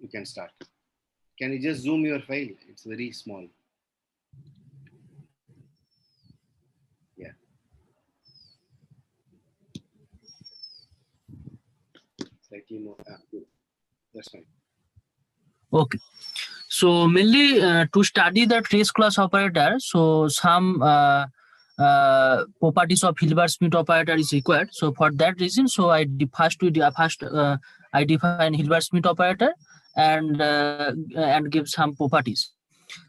you can start. Can you just zoom your file? It's very small. Yeah. Slightly more. Good. That's fine. Okay. So mainly to study the trace class operator, so some properties of Hilbert-Smith operator is required. So for that reason, so I define Hilbert-Smith operator and give some properties.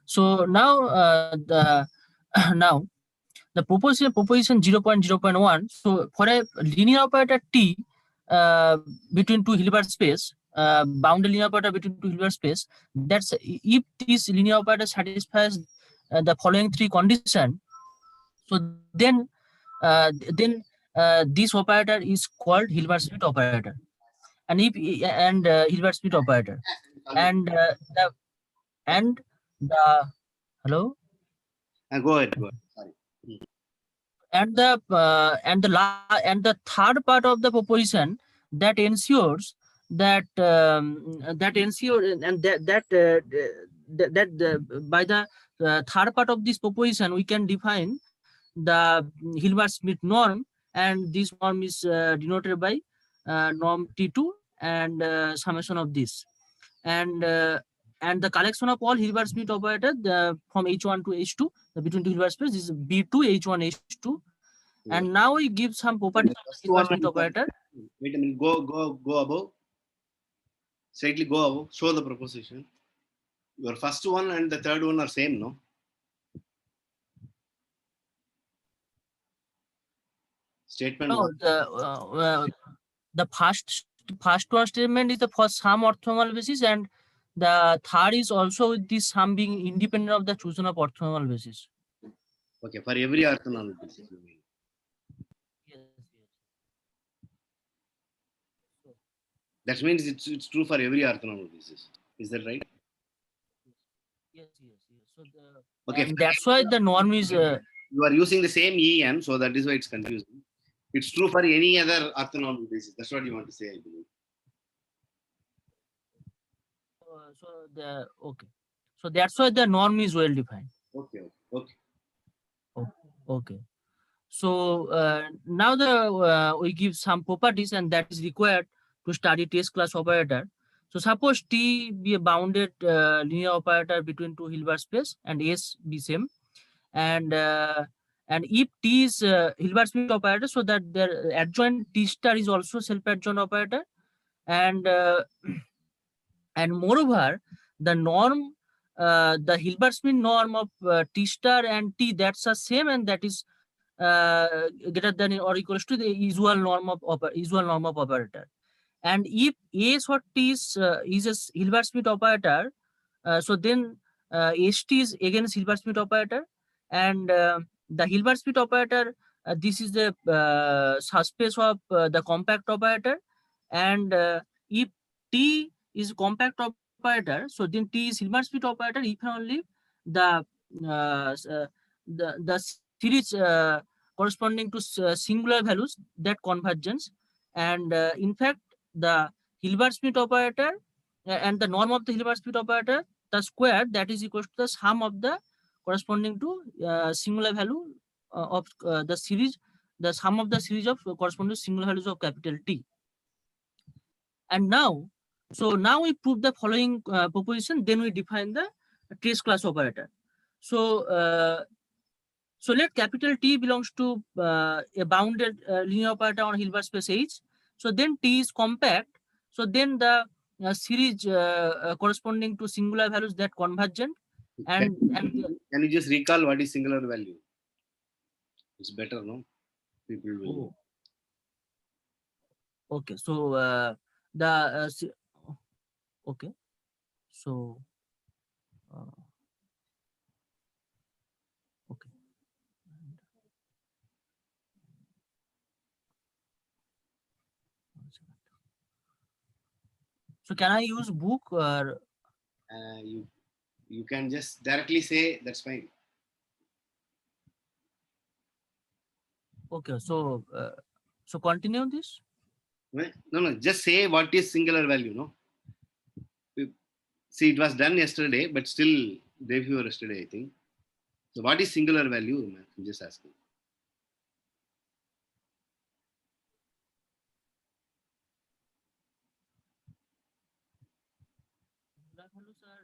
So now now the proposition 0.0.1. So for a linear operator T between two Hilbert space, bounded linear operator between two Hilbert space, that's if this linear operator satisfies the following three conditions, so then this operator is called Hilbert-Smith operator, and if Hilbert-Smith operator, and the hello. Go ahead. Sorry. And the third part of the proposition that ensures that by the third part of this proposition we can define the Hilbert-Smith norm, and this norm is denoted by norm T2 and summation of this, and the collection of all Hilbert-Smith operators from H1 to H2 between two Hilbert space is B2 H1 H2. And now we give some properties of the Hilbert-Smith operator. Wait a minute. Go above. Slightly go above. Show the proposition. Your first one and the third one are same, no? Statement. No, the first one statement is the for some orthonormal basis, and the third is also with this sum being independent of the chosen of orthonormal basis. Okay, for every orthonormal basis. Yes. That means it's true for every orthonormal basis. Is that right? Yes. So okay, and that's why the norm is. You are using the same EN, so that is why it's confusing. It's true for any other orthonormal basis. That's what you want to say, I believe. So that's why the norm is well defined. Okay. So now we give some properties, and that is required to study trace class operator. So suppose T be a bounded linear operator between two Hilbert space and S be same, and if T is Hilbert-Smith operator, so that their adjoint T star is also self-adjoint operator, and moreover the norm, the Hilbert-Smith norm of T star and T, that's the same, and that is greater than or equals to the usual norm of operator. And if S or T is a Hilbert-Smith operator, so then ST is again Hilbert-Smith operator, and the Hilbert-Smith operator, this is the subspace of the compact operator, and if T is compact operator, so then T is Hilbert-Smith operator if and only the series corresponding to singular values that convergence, and in fact the Hilbert-Smith operator and the norm of the Hilbert-Smith operator, the square, that is equal to the sum of the corresponding to singular value of the series, the sum of the series of corresponding to singular values of capital T. And now we prove the following proposition, then we define the trace class operator. So let capital T belongs to a bounded linear operator on Hilbert space H. So then T is compact. So then the series corresponding to singular values that convergent. And can you just recall what is singular value? It's better, no? People will. Okay, so okay, so okay. So can I use book or you can just directly say, that's fine. Okay, so continue this. No, just say what is singular value, no? See, it was done yesterday, but still day before yesterday, I think. So what is singular value? I'm just asking. Singular values are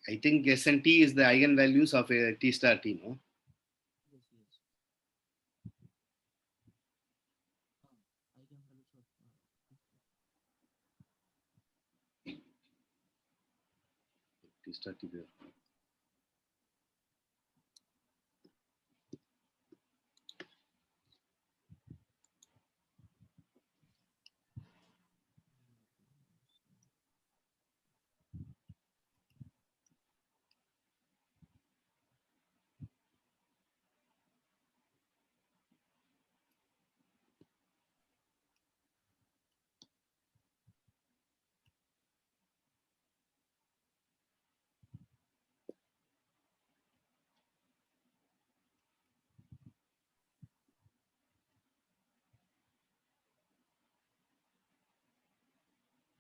I think S and T is the eigenvalues of a T star T, no? yes, yes. Eigenvalues of T star T there.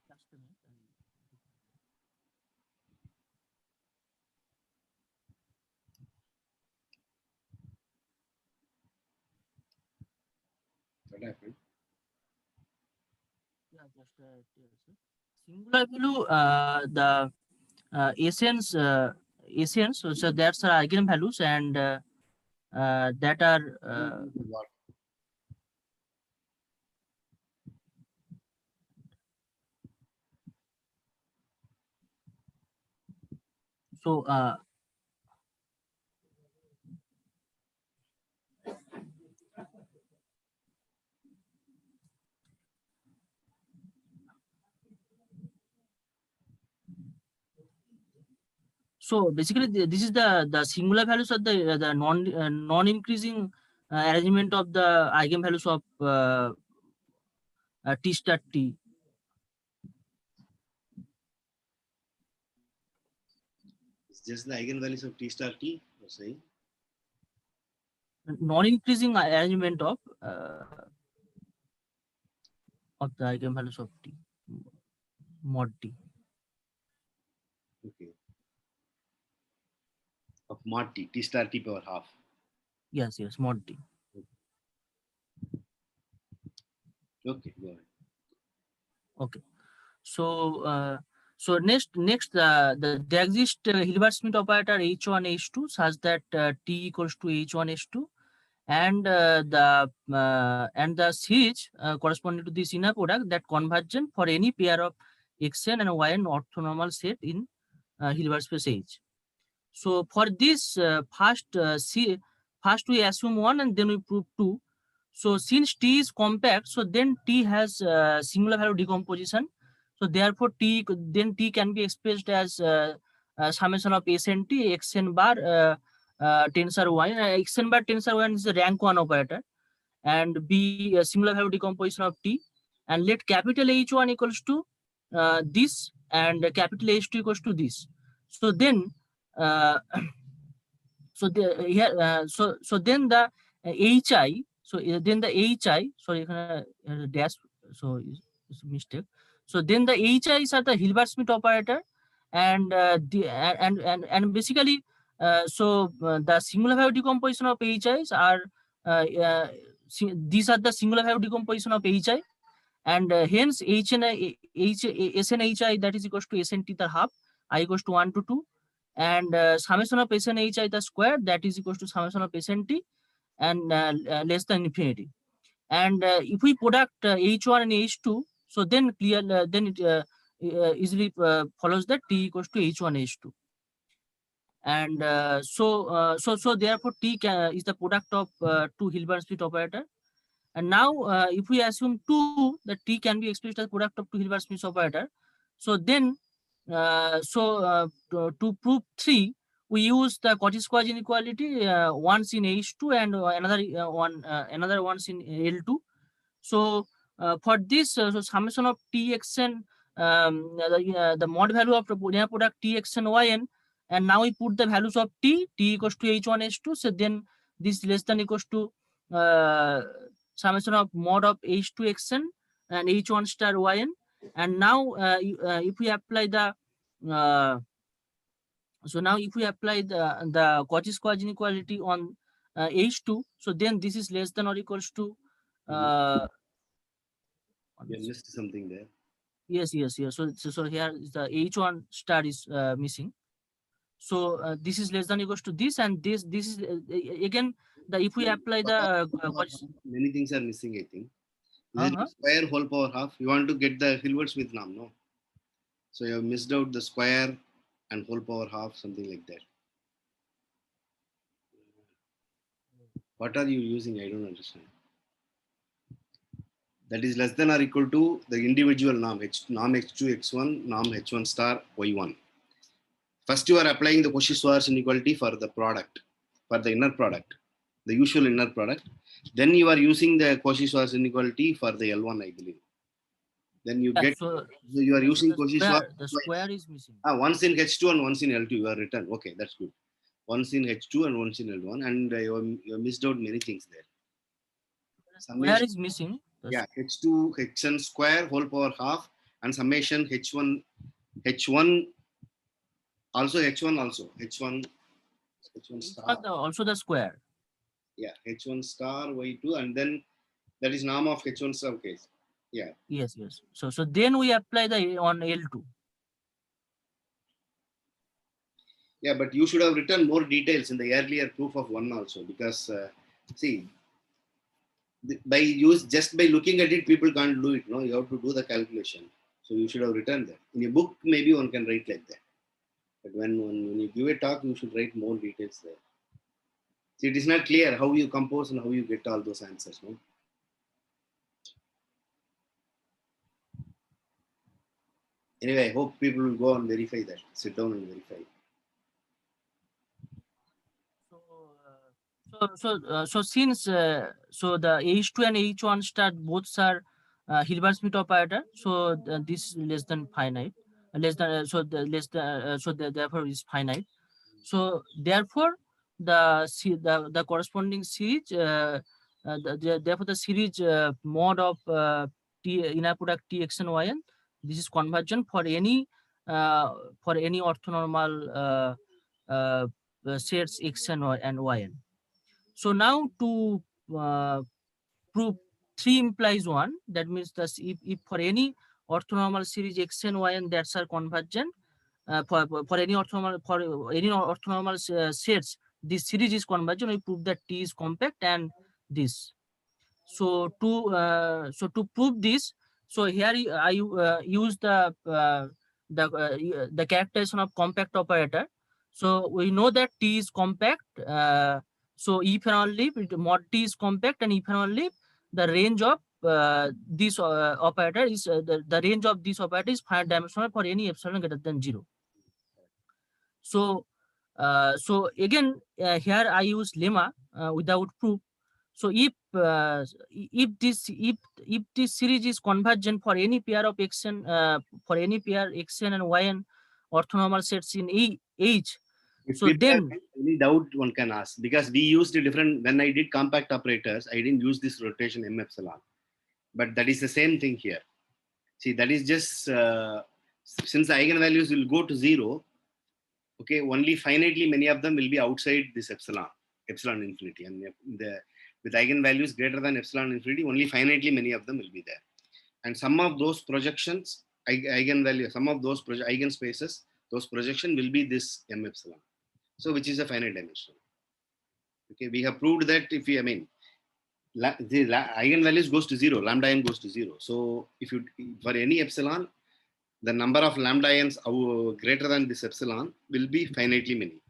just a minute. What happened? Yeah, just yes. Singular value, the essence, so that's our eigenvalues, and that are What? so so basically this is the singular values of the non increasing arrangement of the eigenvalues of T star T. It's just the eigenvalues of T star T, you're saying? Non-increasing arrangement of the eigenvalues of T, mod T. Okay. Of mod T, T star T power half. Yes, yes, mod T. Okay, go ahead. Okay. So next there exists Hilbert-Smith operator H1 H2 such that T equals to H1 H2, and the series corresponding to this inner product that convergent for any pair of Xn and Yn orthonormal set in Hilbert space H. So for this first we assume one and then we prove two. So since T is compact, so then T has singular value decomposition. So therefore T can be expressed as summation of Sn T Xn bar tensor Yn. Xn bar tensor Yn is the rank 1 operator, and B singular value decomposition of T, and let capital H1 equals to this and capital H2 equals to this. So then then the HI, then the HI, sorry, dash, so it's a mistake. So then the HIs are the Hilbert-Smith operator, and basically the singular value decomposition of HIs are these are the singular value decomposition of HI, and hence SNHI that is equals to SNT the half, I equals to 1 to 2, and summation of SNHI the square that is equals to summation of SNT and less than infinity. And if we product H1 and H2, so then then it easily follows that T equals to H1 H2. And so therefore T is the product of two Hilbert-Smith operator. And now if we assume 2, that T can be expressed as product of two Hilbert-Smith operator, so then to prove 3, we use the Cauchy-Squarge inequality once in H2 and another once in L2. So for this, so summation of Txn, the mod value of the linear product Txn Yn, and now we put the values of T equals to H1 H2. So then this less than equals to summation of mod of H2 Xn and H1 star Yn. And now if we apply the so now if we apply the Cauchy-Squarge inequality on H2, so then this is less than or equals to You missed something there. yes. So here is the H1 star is missing. So this is less than equals to this, and this is again the if we apply the many things are missing, I think. Is it square whole power half? You want to get the Hilbert's-Smith norm, no? So you have missed out the square and whole power half, something like that. What are you using? I don't understand. That is less than or equal to the individual norm, norm H2 X1, norm H1 star Y1. First, you are applying the Cauchy-Schwarz inequality for the product, for the inner product, the usual inner product. Then you are using the Cauchy-Schwarz inequality for the L1, I believe. Then you get, so you are using Cauchy-Schwarz. The square is missing. Once in H2 and once in L2, you are written. Okay, that's good. Once in H2 and once in L1, and you missed out many things there. Square is missing. Yeah, H2 Hn square whole power half and summation H1 also H1 star. Also the square. Yeah, H1 star Y2, and then that is norm of H1 star case. Yeah. Yes. So then we apply the on L2. Yeah, but you should have written more details in the earlier proof of 1 also, because see, just by looking at it, people can't do it. No, you have to do the calculation. So you should have written that. In a book, maybe one can write like that. But when you give a talk, you should write more details there. See, it is not clear how you compose and how you get all those answers. No? Anyway, I hope people will go and verify that. Sit down and verify. So since so the H2 and H1 star both are Hilbert-Smith operator, so this is less than finite, therefore is finite. So therefore the corresponding series, therefore the series mod of T inner product Tx and Yn, this is convergent for any orthonormal sets X and Yn. So now to prove 3 implies 1, that means that if for any orthonormal series X and Y and that are convergent, for any orthonormal sets, this series is convergent. We prove that T is compact and this. So to prove this, so here I use the characterization of compact operator. So we know that T is compact. So if and only if mod T is compact, and if and only if the range of this operator is the range of this operator is finite dimensional for any epsilon greater than 0. So so again here I use lemma without proof. So if this series is convergent for any pair of Xn for any pair Xn and Yn orthonormal sets in H. So then any doubt one can ask, because we used a different, when I did compact operators, I didn't use this rotation M epsilon, but that is the same thing here. See, that is just since the eigenvalues will go to 0, okay, only finitely many of them will be outside this epsilon infinity, and with eigenvalues greater than epsilon infinity, only finitely many of them will be there. And some of those projections, eigenvalue, some of those eigenspaces, those projection will be this M epsilon. So which is a finite dimension. Okay, we have proved that if we, the eigenvalues goes to 0, lambda n goes to 0. So if you, for any epsilon, the number of lambda n's greater than this epsilon will be finitely many.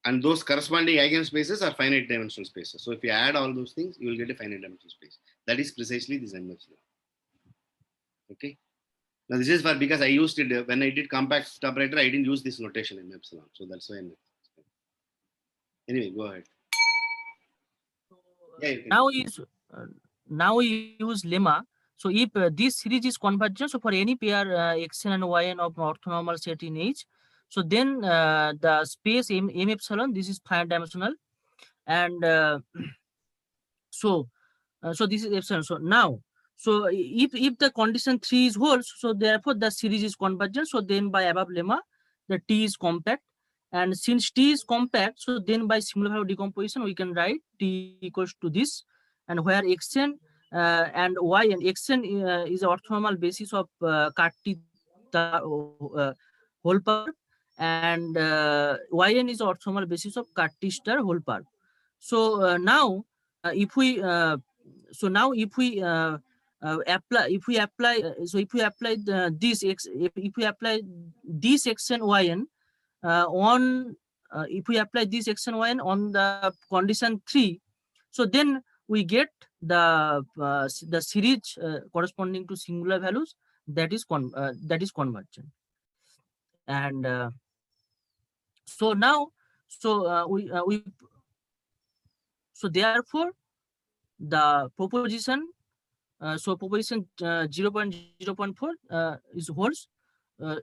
And those corresponding eigenspaces are finite dimensional spaces. So if you add all those things, you will get a finite dimensional space. That is precisely this M epsilon. Okay. Now this is for because I used it when I did compact operator. I didn't use this notation in epsilon, so that's why. Anyway, go ahead. Yeah, you can. Now we use lemma. So if this series is convergent, so for any pair xn and yn of orthonormal set in H, so then the space m epsilon, this is finite dimensional, and so this is epsilon. So now, so if the condition 3 is whole, so therefore the series is convergent. So then by above lemma, the T is compact, and since T is compact, so then by singular value decomposition we can write T equals to this, and where xn and yn, xn is orthonormal basis of Carty whole power, and yn is orthonormal basis of Carty star whole power. So now if we apply this x and yn on if we apply this x and yn on the condition 3, so then we get the series corresponding to singular values that is convergent. And so now so therefore the proposition proposition 0.0.4 is holds,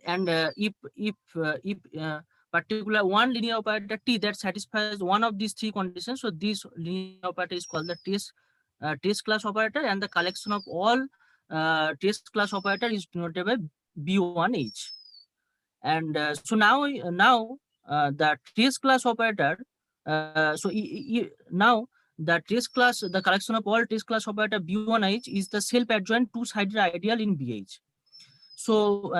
and if particular one linear operator T that satisfies one of these three conditions, so this linear operator is called the test class operator, and the collection of all test class operator is denoted by B1H. And so now the test class operator, now the test class, the collection of all test class operator B1H is the self-adjoint two-sided ideal in BH. So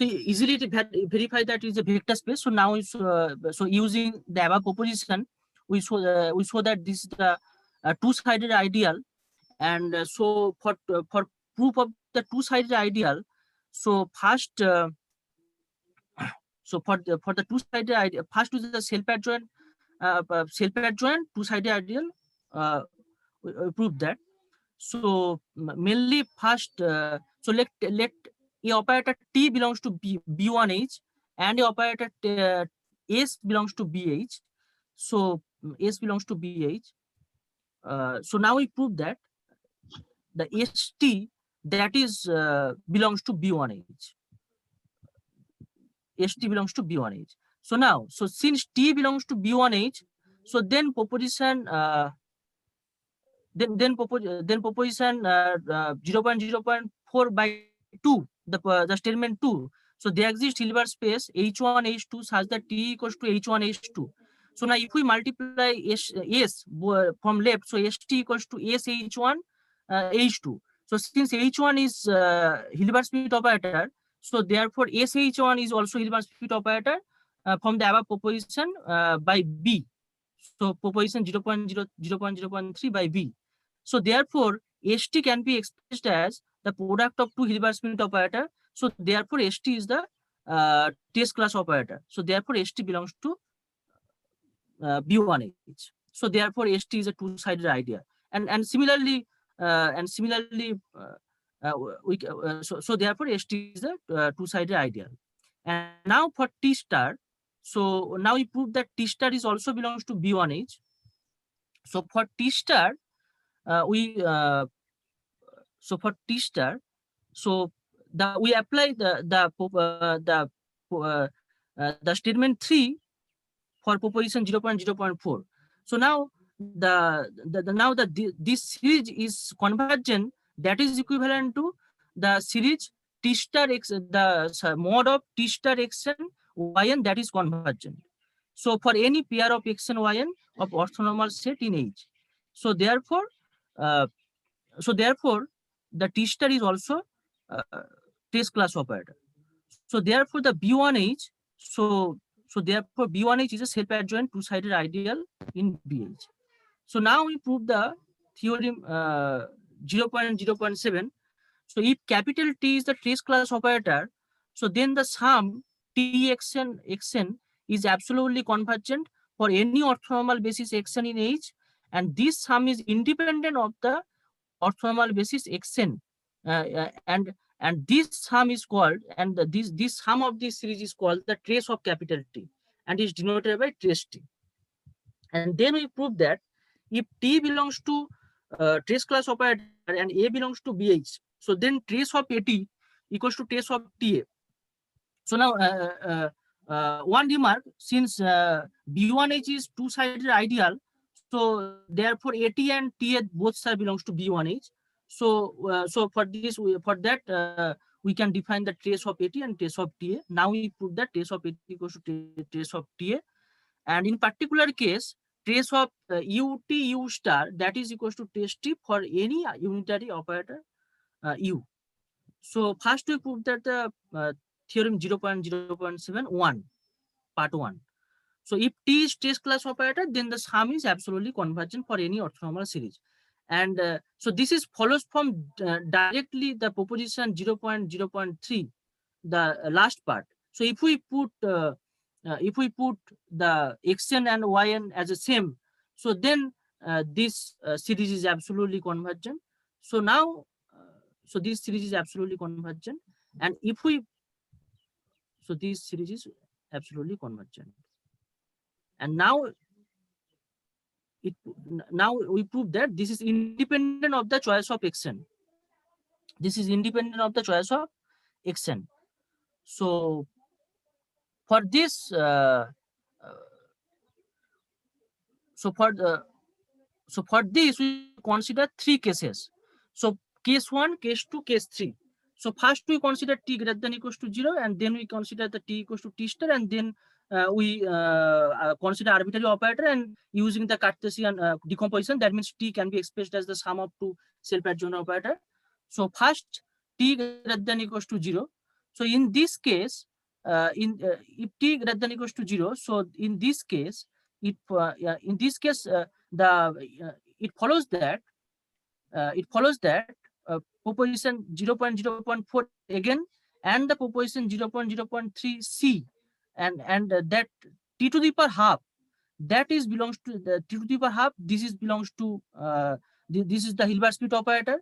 easily to verify that is a vector space. So now so using the above proposition, we show that this is the two-sided ideal, and so for proof of the two-sided ideal, so first so for the two-sided ideal, first is the self-adjoint two-sided ideal. We prove that. So mainly first, so let a operator T belongs to B1H and a operator S belongs to BH. So S belongs to BH. So now we prove that the ST that is belongs to B1H. ST belongs to B1H. So now, so since T belongs to B1H, so then proposition then proposition 0.0.4 by 2, the statement 2. So there exists Hilbert space H1 H2 such that T equals to H1 H2. So now if we multiply S from left, so ST equals to S H1 H2. So since H1 is Hilbert-Smith operator, so therefore SH1 is also Hilbert-Smith operator from the above proposition by B. So proposition 0.0.3 by B. So therefore ST can be expressed as the product of two Hilbert-Smith operator. So therefore ST is the test class operator. So therefore ST belongs to B1H. So therefore ST is a two-sided ideal. And similarly so therefore ST is a two-sided ideal. And now for T star, so now we prove that T star is also belongs to B1H. So for T star, so we apply the statement 3 for proposition 0.0.4. So now this series is convergent, that is equivalent to the series T star x, the mod of T star xn yn, that is convergent. So for any pair of x and yn of orthonormal set in H. So therefore the T star is also test class operator. So therefore the B1H, so therefore B1H is a self-adjoint two-sided ideal in BH. So now we prove the theorem 0.0.7. So if capital T is the trace class operator, so then the sum Txn is absolutely convergent for any orthonormal basis xn in H, and this sum is independent of the orthonormal basis xn and this sum is called, and this sum of this series is called the trace of capital T, and is denoted by trace T. And then we prove that if T belongs to trace class operator and A belongs to BH, so then trace of AT equals to trace of TA. So now one remark, since B1H is two-sided ideal, so therefore AT and TA both side belongs to B1H. So so for this, for that we can define the trace of AT and trace of TA. Now we prove that trace of AT equals to trace of TA, and in particular case, trace of UT U star, that is equals to trace T for any unitary operator U. So first we prove that the theorem 0.0.71 part 1. So if T is trace class operator, then the sum is absolutely convergent for any orthonormal series. And so this is follows from directly the proposition 0.0.3, the last part. So if we put the xn and yn as the same, so then this series is absolutely convergent. So now so this series is absolutely convergent, and if we, so this series is absolutely convergent. And now now we prove that this is independent of the choice of xn. This is independent of the choice of xn. So for this so for this we consider three cases. So case 1, case 2, case 3. So first we consider T greater than equals to 0, and then we consider the T equals to T star, and then we consider arbitrary operator, and using the Cartesian decomposition, that means T can be expressed as the sum of two self-adjoint operator. So first T greater than equals to 0. So in this case, if T greater than equals to 0, so in this case, it follows that proposition 0.0.4 again, and the proposition 0.0.3 C, and that T to the power half, that is belongs to the T to the power half. This is belongs to this is the Hilbert-Smith operator,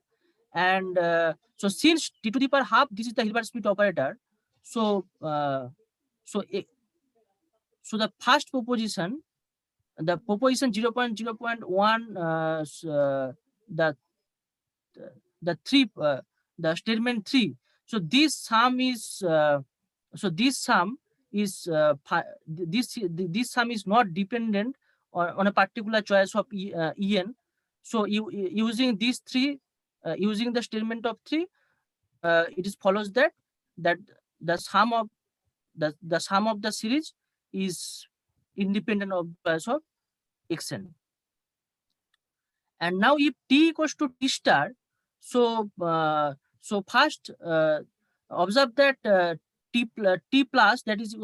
and so since T to the power half, this is the Hilbert-Smith operator. So so the first proposition, the proposition 0.0.1, the three, the statement 3. So this sum is this sum is not dependent on a particular choice of En. So using these three, using the statement of 3, it is follows that the sum of the series is independent of the choice of xn. And now if T equals to T star, so so first observe that T plus, that is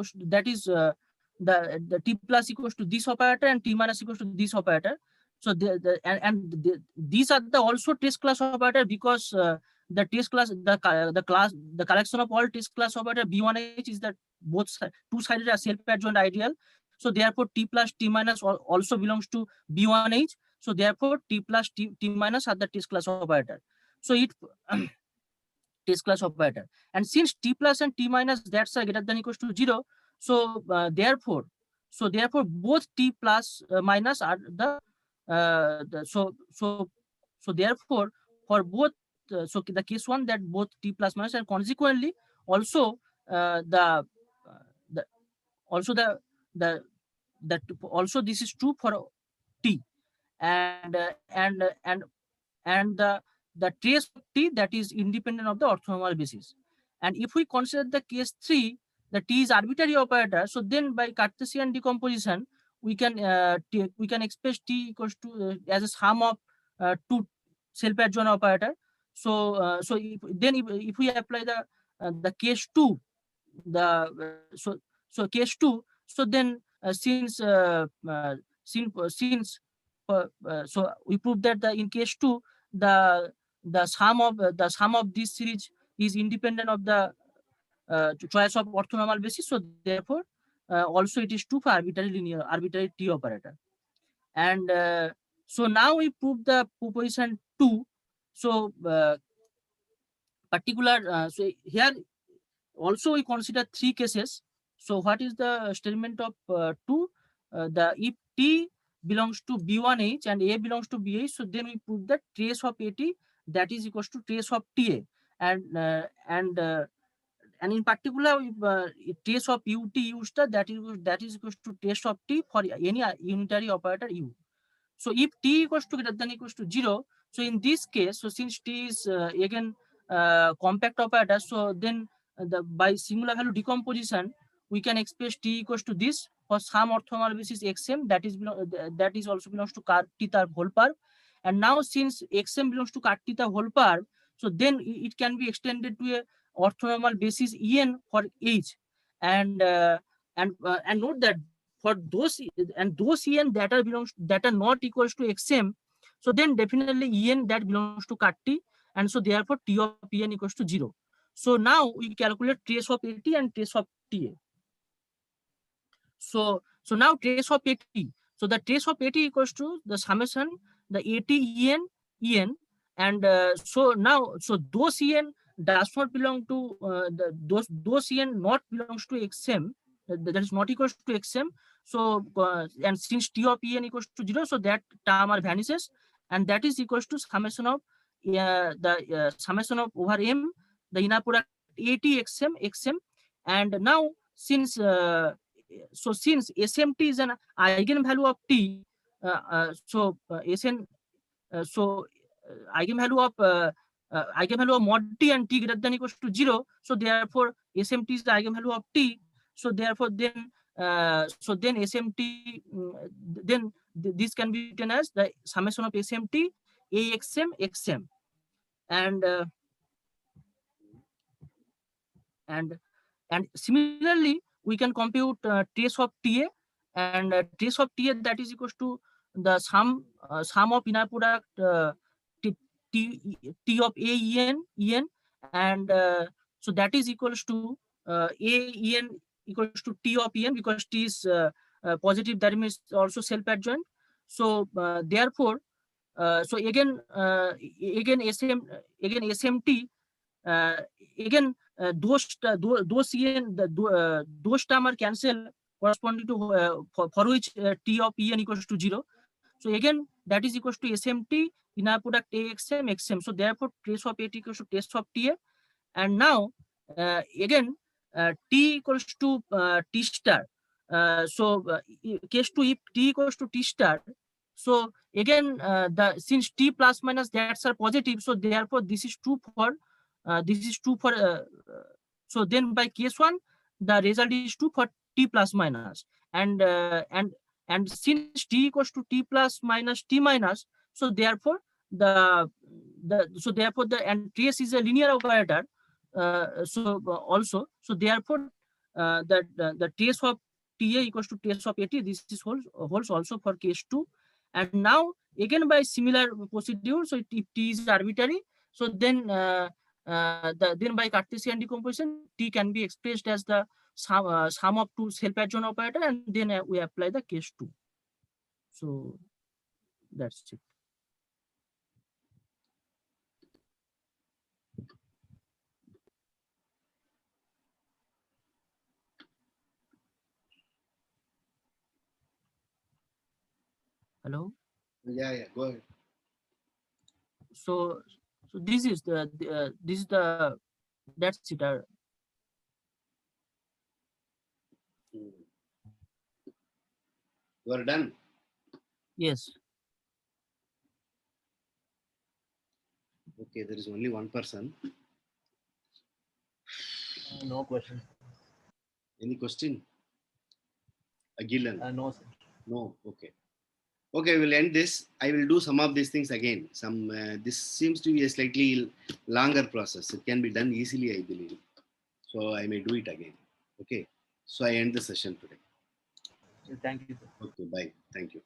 the T plus equals to this operator, and T minus equals to this operator. So these are the also trace class operator, because the trace class, the collection of all trace class operator B1H is that both two-sided are self-adjoint ideal. So therefore T plus T minus also belongs to B1H. So therefore T plus T minus are the trace class operator. So it trace class operator, and since T plus and T minus that's greater than equals to 0, so therefore both T plus minus are the so therefore for both so the case 1, that both T plus minus, and consequently also also this is true for T, and the trace of T that is independent of the orthonormal basis. And if we consider the case 3, the T is arbitrary operator, so then by Cartesian decomposition we can express T equals to as a sum of two self-adjoint operator. So if we apply the case 2, so case 2, so then since so we prove that in case 2 the sum of this series is independent of the choice of orthonormal basis. So therefore also it is true for arbitrary T operator. And so now we prove the proposition 2. So particular, so here also we consider 3 cases. So what is the statement of 2? The if T belongs to B1H and A belongs to BH, so then we put the trace of AT that is equals to trace of TA, and in particular trace of UT U star that is equals to trace of T for any unitary operator U. So if T equals to greater than equals to 0, so in this case, so since T is again compact operator, so then by singular value decomposition, we can express T equals to this for some orthogonal basis XM that is also belongs to car theta whole power. And now since XM belongs to car theta whole power, so then it can be extended to a orthonormal basis En for H, and note that for those En that are not equals to XM, so then definitely En that belongs to cut T, and so therefore T of En equals to 0. So now we calculate trace of AT and trace of TA. So now trace of AT. So the trace of AT equals to the summation the AT En, and so those En does not belong to those En not belongs to XM, that is not equals to XM. So and since T of En equals to 0, so that term vanishes, and that is equals to summation of summation of over M, the inner product AT XM, and now since since SMT is an eigenvalue of T, eigenvalue of mod T and T greater than equals to 0. So therefore SMT is the eigenvalue of T. So therefore then SMT then this can be written as the summation of SMT AXM XM, and similarly we can compute trace of TA, and trace of TA that is equals to the sum of inner product T of En, and so that is equals to En equals to T of En, because T is positive, that means also self-adjoint. So therefore so again SMT again those term are cancelled corresponding to for which T of En equals to 0. So again that is equals to SMT inner product AXM XM. So therefore trace of AT equals to trace of TA, and now again T equals to T star. Case 2, if T equals to T star, so again since T plus minus that's are positive, so therefore this is true for so then by case 1 the result is true for T plus minus, and since T equals to T plus minus T minus, so therefore the and trace is a linear operator, also, so therefore the trace of TA equals to trace of AT, this is holds also for case 2. And now again by similar procedure, so if T is arbitrary, so then then by Cartesian decomposition T can be expressed as the sum of two self-adjoint operator, and then we apply the case 2. So that's it. Hello? Yeah, go ahead. So this is that's it. You are done? Yes. Okay, there is only one person. No question. Any question? Agilan? No, sir. No, okay. Okay, we'll end this. I will do some of these things again. This seems to be a slightly longer process. It can be done easily, I believe. So I may do it again. Okay. So I end the session today. Thank you, sir. Okay, bye. Thank you.